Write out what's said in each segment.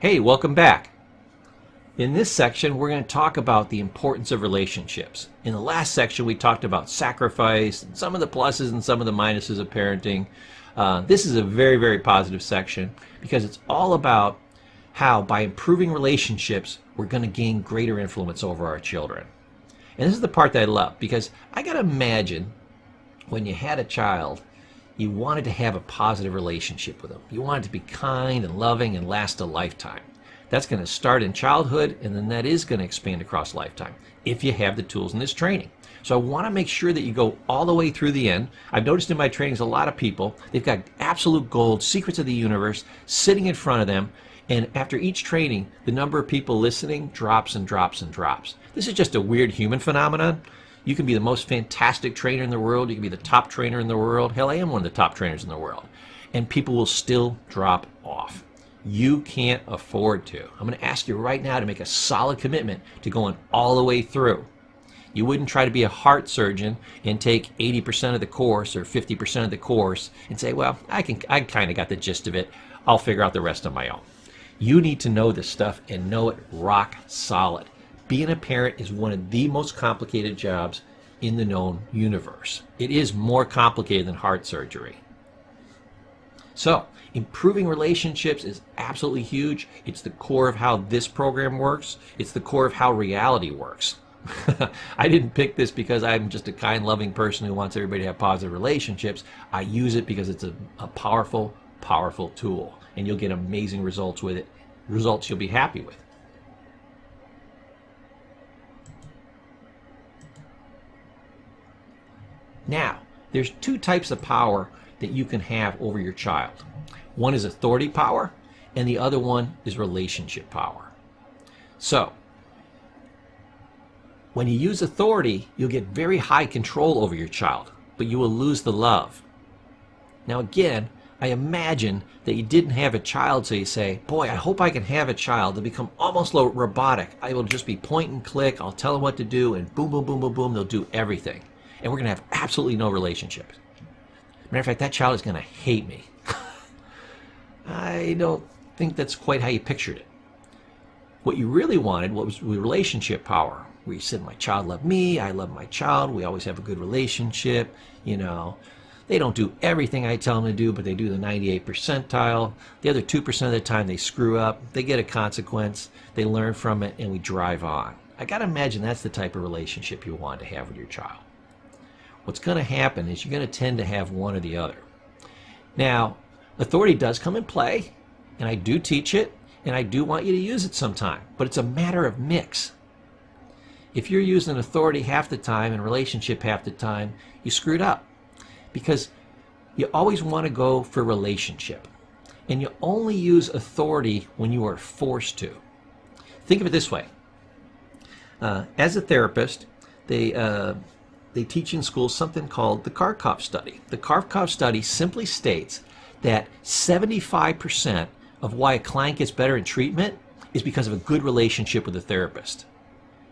Hey, welcome back. In this section, we're going to talk about the importance of relationships. In the last section, we talked about sacrifice, and some of the pluses and some of the minuses of parenting. This is a very, very positive section because it's all about how by improving relationships, we're going to gain greater influence over our children. And this is the part that I love because I got to imagine when you had a child, you wanted to have a positive relationship with them. You wanted to be kind and loving and last a lifetime. That's going to start in childhood, and then that is going to expand across lifetime if you have the tools in this training. So I want to make sure that you go all the way through the end. I've noticed in my trainings a lot of people, they've got absolute gold, secrets of the universe sitting in front of them, and after each training, the number of people listening drops and drops and drops. This is just a weird human phenomenon. You can be the most fantastic trainer in the world. You can be the top trainer in the world. Hell, I am one of the top trainers in the world. And people will still drop off. You can't afford to. I'm going to ask you right now to make a solid commitment to going all the way through. You wouldn't try to be a heart surgeon and take 80% of the course or 50% of the course and say, well, I kind of got the gist of it. I'll figure out the rest on my own. You need to know this stuff and know it rock solid. Being a parent is one of the most complicated jobs in the known universe. It is more complicated than heart surgery. So, improving relationships is absolutely huge. It's the core of how this program works. It's the core of how reality works. I didn't pick this because I'm just a kind, loving person who wants everybody to have positive relationships. I use it because it's a powerful, powerful tool. And you'll get amazing results with it. Results you'll be happy with. Now, there's two types of power that you can have over your child. One is authority power, and the other one is relationship power. So, when you use authority, you'll get very high control over your child, but you will lose the love. Now again, I imagine that you didn't have a child, so you say, boy, I hope I can have a child to become almost robotic. I will just be point and click, I'll tell them what to do, and boom, boom, boom, boom, boom, they'll do everything. And we're going to have absolutely no relationship. Matter of fact, that child is going to hate me. I don't think that's quite how you pictured it. What you really wanted was relationship power, where you said, my child loved me, I love my child, we always have a good relationship, you know. They don't do everything I tell them to do, but they do the 98th percentile. The other 2% of the time they screw up, they get a consequence, they learn from it, and we drive on. I got to imagine that's the type of relationship you want to have with your child. What's going to happen is you're going to tend to have one or the other. Now, authority does come in play, and I do teach it, and I do want you to use it sometime, but it's a matter of mix. If you're using authority half the time and relationship half the time, you screwed up, because you always want to go for relationship, and you only use authority when you are forced to. Think of it this way. As a therapist, they teach in school something called the Karpov study. The Karpov study simply states that 75% of why a client gets better in treatment is because of a good relationship with a therapist.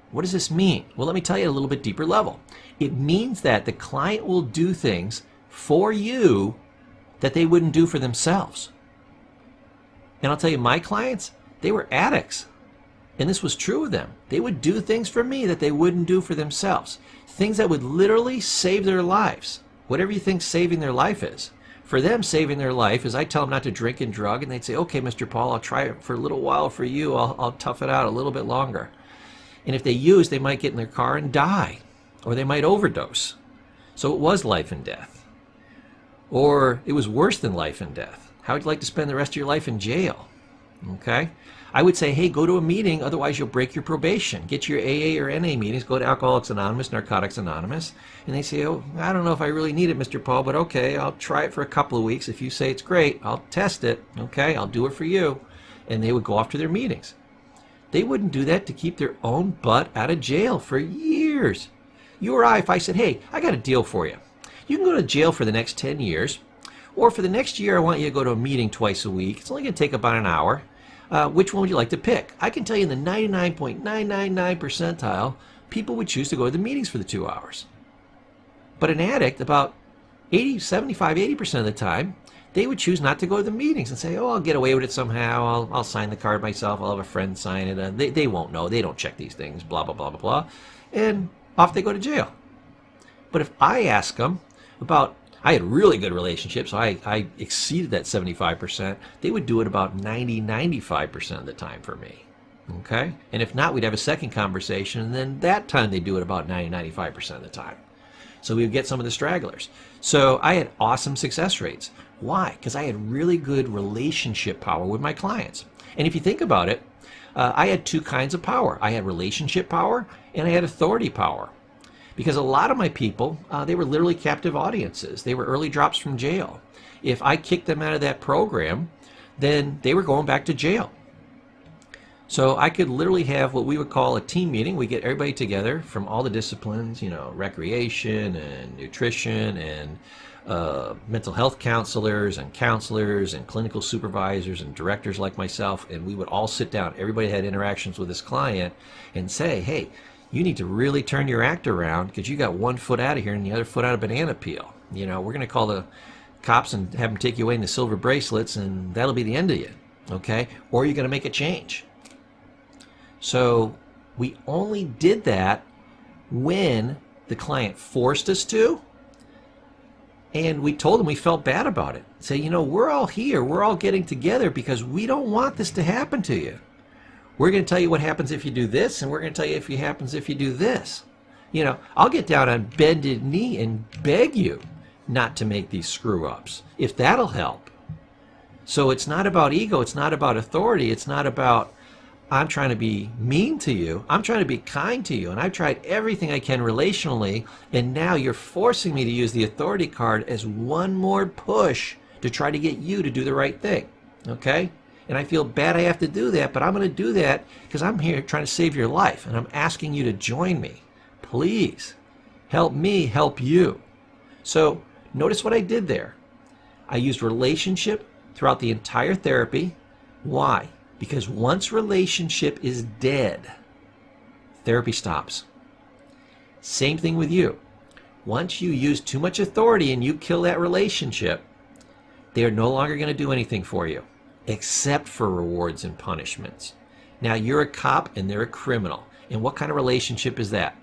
What does this mean? Well, let me tell you at a little bit deeper level. It means that the client will do things for you that they wouldn't do for themselves. And I'll tell you, my clients, they were addicts. And this was true of them. They would do things for me that they wouldn't do for themselves. Things that would literally save their lives. Whatever you think saving their life is. For them, saving their life is I tell them not to drink and drug, and they'd say, okay, Mr. Paul, I'll try it for a little while for you. I'll tough it out a little bit longer. And if they use, they might get in their car and die. Or they might overdose. So it was life and death. Or it was worse than life and death. How would you like to spend the rest of your life in jail? Okay? I would say, hey, go to a meeting, otherwise you'll break your probation. Get your AA or NA meetings, go to Alcoholics Anonymous, Narcotics Anonymous, and they say, oh, I don't know if I really need it, Mr. Paul, but okay, I'll try it for a couple of weeks. If you say it's great, I'll test it. Okay, I'll do it for you. And they would go off to their meetings. They wouldn't do that to keep their own butt out of jail for years. You or I, if I said, hey, I got a deal for you. You can go to jail for the next 10 years, or for the next year, I want you to go to a meeting twice a week. It's only going to take about an hour. Which one would you like to pick? I can tell you in the 99.999 percentile, people would choose to go to the meetings for the 2 hours. But an addict, about 75, 80% of the time, they would choose not to go to the meetings and say, oh, I'll get away with it somehow. I'll sign the card myself. I'll have a friend sign it. They won't know. They don't check these things, blah, blah, blah, blah, blah. And off they go to jail. But if I ask them about, I had really good relationships, so I exceeded that 75%, they would do it about 90-95% of the time for me. Okay? And if not, we'd have a second conversation, and then that time they do it about 90-95% of the time. So we would get some of the stragglers. So I had awesome success rates. Why? Because I had really good relationship power with my clients. And if you think about it, I had two kinds of power. I had relationship power and I had authority power. Because a lot of my people, they were literally captive audiences. They were early drops from jail. If I kicked them out of that program, then they were going back to jail. So I could literally have what we would call a team meeting. We get everybody together from all the disciplines, recreation and nutrition and mental health counselors and clinical supervisors and directors like myself, and we would all sit down. Everybody had interactions with this client and say, hey, you need to really turn your act around because you got one foot out of here and the other foot out of banana peel. We're going to call the cops and have them take you away in the silver bracelets, and that'll be the end of you, okay? Or you're going to make a change. So we only did that when the client forced us to, and we told them we felt bad about it. Say, we're all here. We're all getting together because we don't want this to happen to you. We're going to tell you what happens if you do this, and we're going to tell you what happens if you do this. I'll get down on bended knee and beg you not to make these screw-ups, if that'll help. So it's not about ego. It's not about authority. It's not about I'm trying to be mean to you. I'm trying to be kind to you. And I've tried everything I can relationally, and now you're forcing me to use the authority card as one more push to try to get you to do the right thing. Okay? And I feel bad I have to do that, but I'm going to do that because I'm here trying to save your life, and I'm asking you to join me. Please help me help you. So notice what I did there. I used relationship throughout the entire therapy. Why? Because once relationship is dead, therapy stops. Same thing with you. Once you use too much authority and you kill that relationship, they are no longer going to do anything for you except for rewards and punishments. Now you're a cop and they're a criminal. And what kind of relationship is that?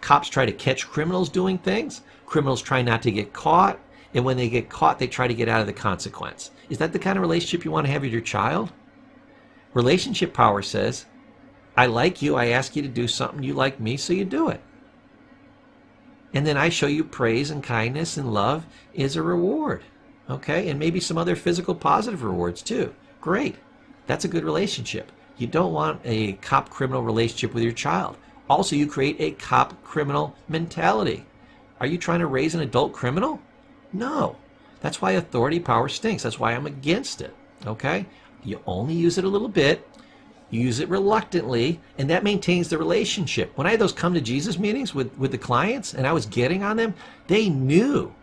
Cops try to catch criminals doing things. Criminals try not to get caught. And when they get caught, they try to get out of the consequence. Is that the kind of relationship you want to have with your child? Relationship power says, I like you, I ask you to do something, you like me, so you do it. And then I show you praise and kindness and love is a reward. Okay? And maybe some other physical positive rewards too. Great. That's a good relationship. You don't want a cop-criminal relationship with your child. Also, you create a cop-criminal mentality. Are you trying to raise an adult criminal? No. That's why authority power stinks. That's why I'm against it. Okay? You only use it a little bit, you use it reluctantly, and that maintains the relationship. When I had those come to Jesus meetings with the clients and I was getting on them, they knew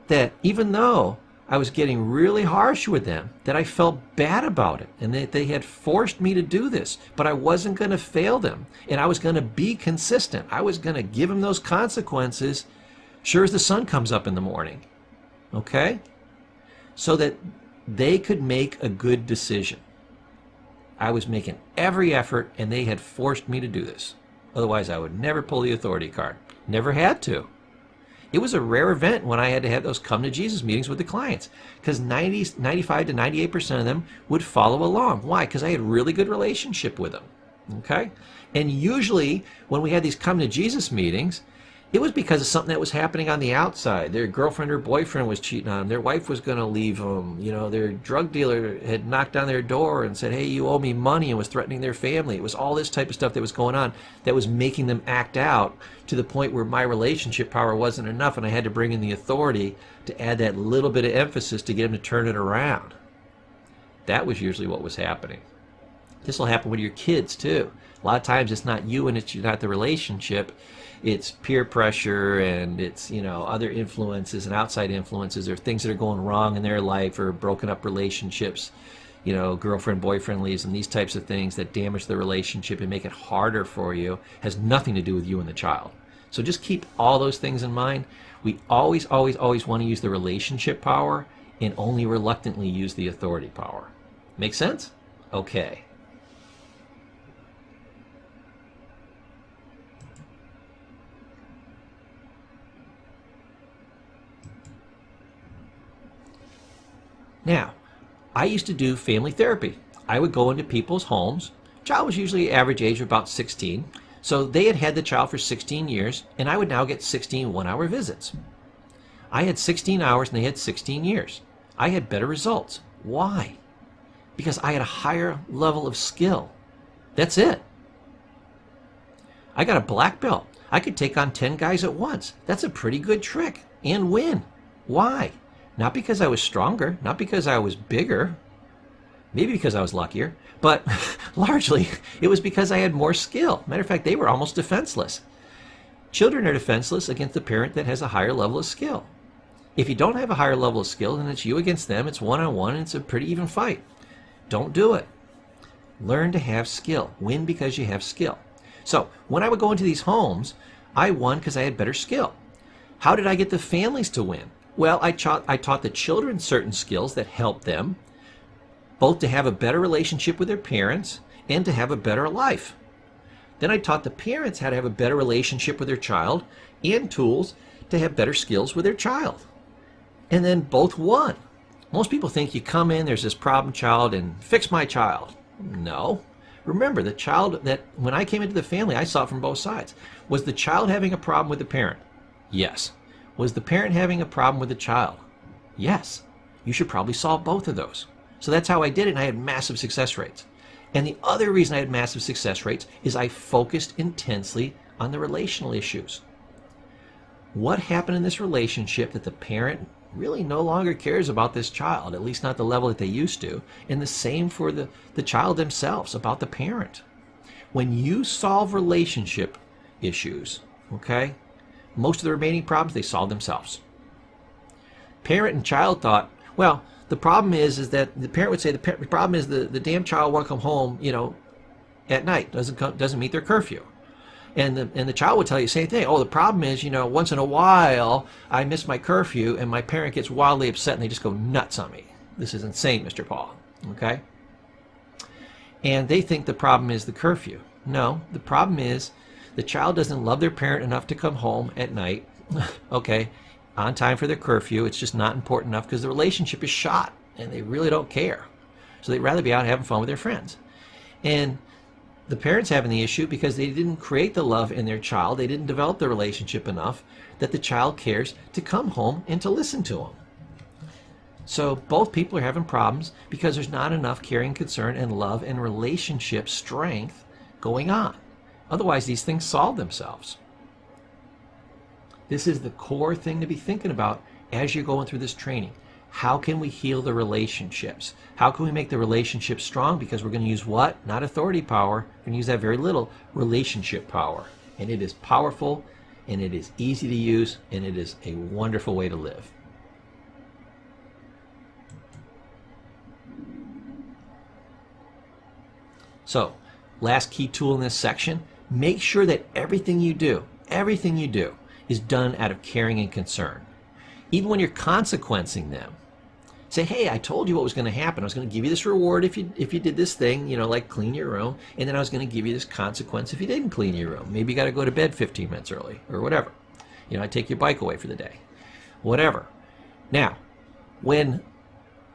that even though I was getting really harsh with them, that I felt bad about it and that they had forced me to do this, but I wasn't going to fail them and I was going to be consistent. I was going to give them those consequences sure as the sun comes up in the morning. Okay? So that they could make a good decision. I was making every effort and they had forced me to do this. Otherwise, I would never pull the authority card. Never had to. It was a rare event when I had to have those come to Jesus meetings with the clients because 95 to 98% of them would follow along. Why? Because I had a really good relationship with them. Okay? And usually when we had these come to Jesus meetings, it was because of something that was happening on the outside. Their girlfriend or boyfriend was cheating on them. Their wife was going to leave them. Their drug dealer had knocked on their door and said, hey, you owe me money, and was threatening their family. It was all this type of stuff that was going on that was making them act out to the point where my relationship power wasn't enough, and I had to bring in the authority to add that little bit of emphasis to get them to turn it around. That was usually what was happening. This will happen with your kids, too. A lot of times it's not you and it's not the relationship. It's peer pressure and it's, other influences and outside influences or things that are going wrong in their life or broken up relationships, girlfriend, boyfriend leaves and these types of things that damage the relationship and make it harder for you has nothing to do with you and the child. So just keep all those things in mind. We always, always, always want to use the relationship power and only reluctantly use the authority power. Make sense? Okay. Now, I used to do family therapy. I would go into people's homes. Child was usually average age of about 16. So they had had the child for 16 years, and I would now get 16 one-hour visits. I had 16 hours and they had 16 years. I had better results. Why? Because I had a higher level of skill. That's it. I got a black belt. I could take on 10 guys at once. That's a pretty good trick and win. Why? Not because I was stronger, not because I was bigger, maybe because I was luckier, but largely it was because I had more skill. Matter of fact, they were almost defenseless. Children are defenseless against a parent that has a higher level of skill. If you don't have a higher level of skill, then it's you against them, it's one-on-one, and it's a pretty even fight. Don't do it. Learn to have skill. Win because you have skill. So when I would go into these homes, I won because I had better skill. How did I get the families to win? Well, I taught the children certain skills that helped them both to have a better relationship with their parents and to have a better life. Then I taught the parents how to have a better relationship with their child and tools to have better skills with their child. And then both won. Most people think you come in, there's this problem child, and fix my child. No. Remember, the child that, when I came into the family, I saw it from both sides. Was the child having a problem with the parent? Yes. Was the parent having a problem with the child? Yes. You should probably solve both of those. So that's how I did it, and I had massive success rates. And the other reason I had massive success rates is I focused intensely on the relational issues. What happened in this relationship that the parent really no longer cares about this child, at least not the level that they used to, and the same for the child themselves, about the parent. When you solve relationship issues, okay, most of the remaining problems, they solve themselves. Parent and child thought, well, the problem is that the parent would say the problem is the damn child won't come home, at night, doesn't meet their curfew. And the child would tell you the same thing. Oh, the problem is, once in a while I miss my curfew and my parent gets wildly upset and they just go nuts on me. This is insane, Mr. Paul. Okay? And they think the problem is the curfew. No, the problem is the child doesn't love their parent enough to come home at night, okay, on time for their curfew. It's just not important enough because the relationship is shot and they really don't care. So they'd rather be out having fun with their friends. And the parents having the issue because they didn't create the love in their child. They didn't develop the relationship enough that the child cares to come home and to listen to them. So both people are having problems because there's not enough caring, concern, and love and relationship strength going on. Otherwise, these things solve themselves. This is the core thing to be thinking about as you're going through this training. How can we heal the relationships? How can we make the relationships strong? Because we're going to use what? Not authority power. We're going to use that very little. Relationship power. And it is powerful, and it is easy to use, and it is a wonderful way to live. So, last key tool in this section, make sure that everything you do is done out of caring and concern. Even when you're consequencing them, say, hey, I told you what was going to happen. I was going to give you this reward if you did this thing, like clean your room, and then I was going to give you this consequence if you didn't clean your room. Maybe you got to go to bed 15 minutes early or whatever. I take your bike away for the day, whatever. Now, when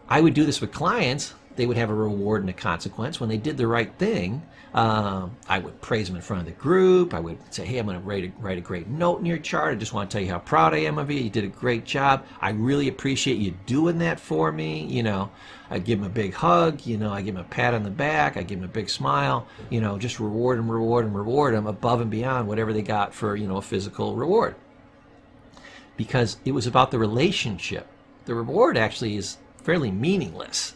I would do this with clients, they would have a reward and a consequence. When they did the right thing, I would praise them in front of the group. I would say, hey, I'm going to write a great note in your chart. I just want to tell you how proud I am of you. You did a great job. I really appreciate you doing that for me. I give them a big hug. I give them a pat on the back. I give them a big smile. Just reward them above and beyond whatever they got for, a physical reward. Because it was about the relationship. The reward actually is fairly meaningless.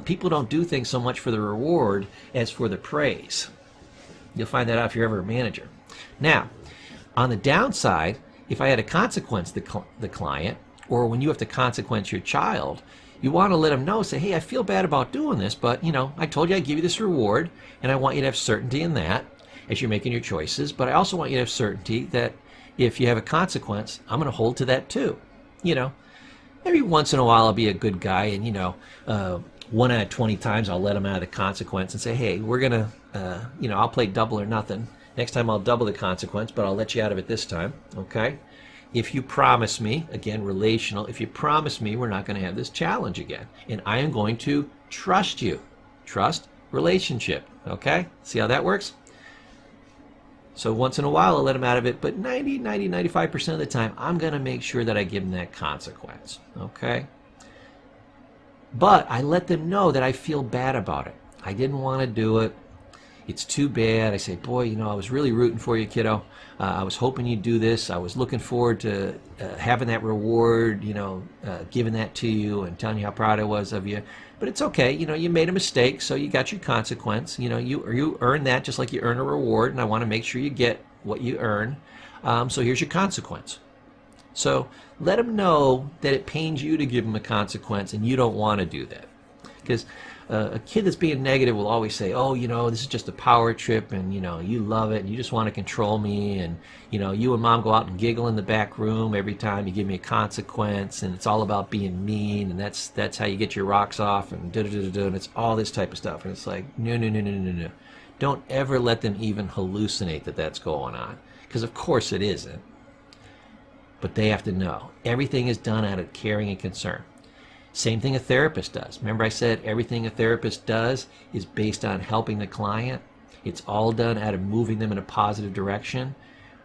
People don't do things so much for the reward as for the praise. You'll find that out if you're ever a manager. Now, on the downside, if I had to consequence the client, or when you have to consequence your child, you want to let them know, say, hey, I feel bad about doing this, but, I told you I'd give you this reward, and I want you to have certainty in that as you're making your choices, but I also want you to have certainty that if you have a consequence, I'm going to hold to that too. Every once in a while I'll be a good guy, and 1 out of 20 times I'll let them out of the consequence and say, hey, we're gonna I'll play double or nothing. Next time I'll double the consequence, but I'll let you out of it this time. Okay, if you promise me, again, relational, if you promise me we're not going to have this challenge again, and I am going to trust you. Trust, relationship. Okay, see how that works? So once in a while I'll let them out of it, but 95% of the time I'm going to make sure that I give them that consequence. Okay? But I let them know that I feel bad about it. I didn't want to do it. It's too bad. I say, boy, I was really rooting for you, kiddo. I was hoping you'd do this. I was looking forward to having that reward, giving that to you and telling you how proud I was of you. But it's okay. You made a mistake, so you got your consequence. You earned that just like you earn a reward, and I want to make sure you get what you earn. So here's your consequence. So let them know that it pains you to give them a consequence, and you don't want to do that. Because a kid that's being negative will always say, oh, this is just a power trip, and you love it, and you just want to control me, and you and mom go out and giggle in the back room every time you give me a consequence, and it's all about being mean, and that's how you get your rocks off, and and it's all this type of stuff. And it's like, no. Don't ever let them even hallucinate that that's going on, because of course it isn't. But they have to know everything is done out of caring and concern. Same thing a therapist does. Remember I said everything a therapist does is based on helping the client. It's all done out of moving them in a positive direction.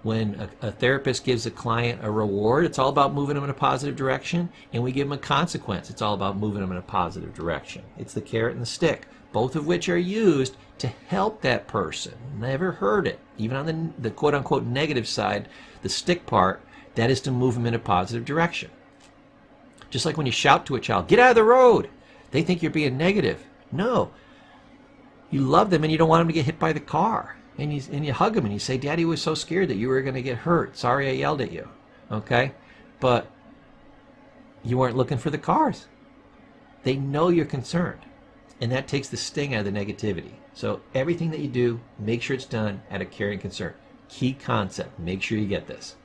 When a therapist gives a client a reward, it's all about moving them in a positive direction. And we give them a consequence. It's all about moving them in a positive direction. It's the carrot and the stick, both of which are used to help that person. Never heard it. Even on the quote-unquote negative side, the stick part, that is to move them in a positive direction. Just like when you shout to a child, get out of the road. They think you're being negative. No. You love them and you don't want them to get hit by the car. And you hug them and you say, Daddy was so scared that you were going to get hurt. Sorry I yelled at you. Okay? But you weren't looking for the cars. They know you're concerned. And that takes the sting out of the negativity. So everything that you do, make sure it's done out of caring concern. Key concept. Make sure you get this.